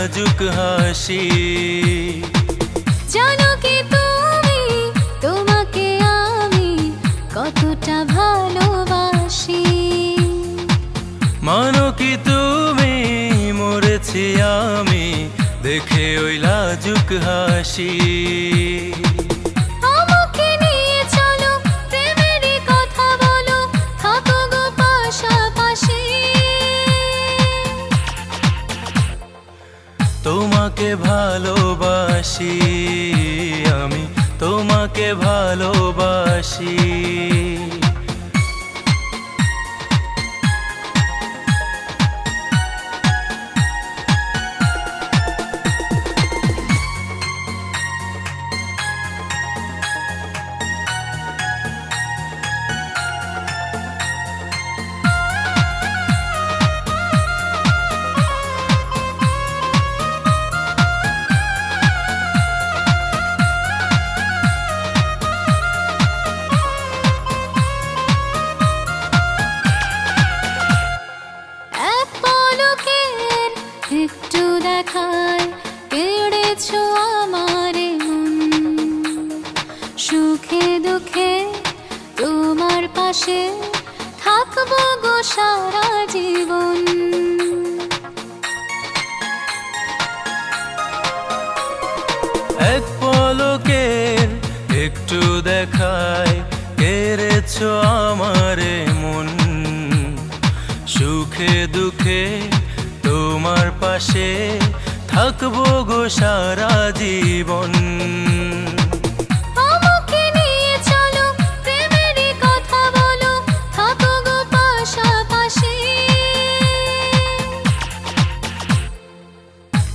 লাজুক হাসি। জানো কি তুমি তোমাকে আমি কতটা ভালোবাসি। মানো কি তুমি মরেছি আমি দেখে ওই লাজুক হাসি। আমাকে নিয়ে চলো প্রেমেরই কথা বলো থাকো গো পাশাপাশি। তোমাকে ভালোবাসি আমি তোমাকে ভালোবাসি। একটু দেখায় কেড়েছো আমারে মন। সুখে দুঃখে তোমার পাশে থাকবো গো সারা জীবন। এক পলকের একটু দেখায় কেড়েছো আমারে মন। সুখে দুঃখে তোমার পাশে থাকবো গো সারা জীবন। আমাকে নিয়ে চলো প্রেমেরই কথা বলো থাকো গো পাশাপাশি।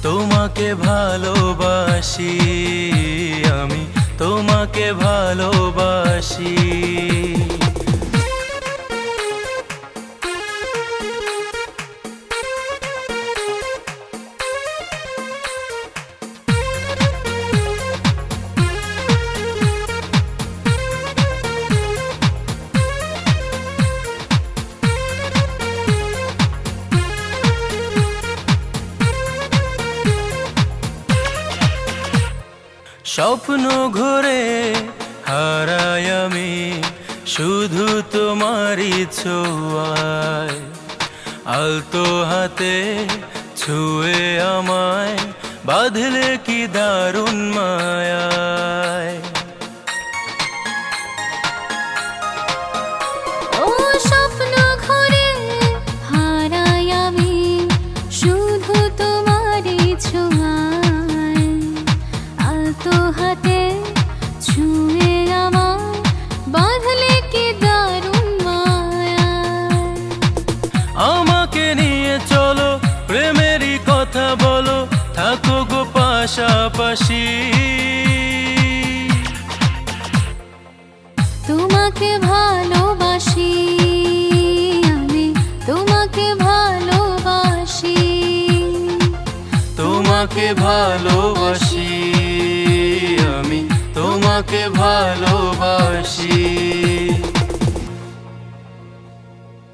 তোমাকে ভালোবাসি আমি তোমাকে ভালোবাসি। স্বপ্ন ঘুরে হারাই আমি শুধু তোমারই ছোঁয়ায়। আলতো হাতে ছুঁয়ে আমায় বাঁধলে কি দারুণ মায়ায়। ও স্বপ্ন ঘুরে হারাই আমি শুধু তোমারই ছোঁয়ায়। আলতো হাতে ছুঁয়ে আমায় বাঁধলে কি দারুণ মায়ায়। আমাকে নিয়ে চলো প্রেমেরই কথা বলো থাকো গো পাশাপাশি। তোমাকে ভালোবাসি আমি তোমাকে ভালোবাসি। তোমাকে ভালোবাসি আমি তোমাকে ভালোবাসি।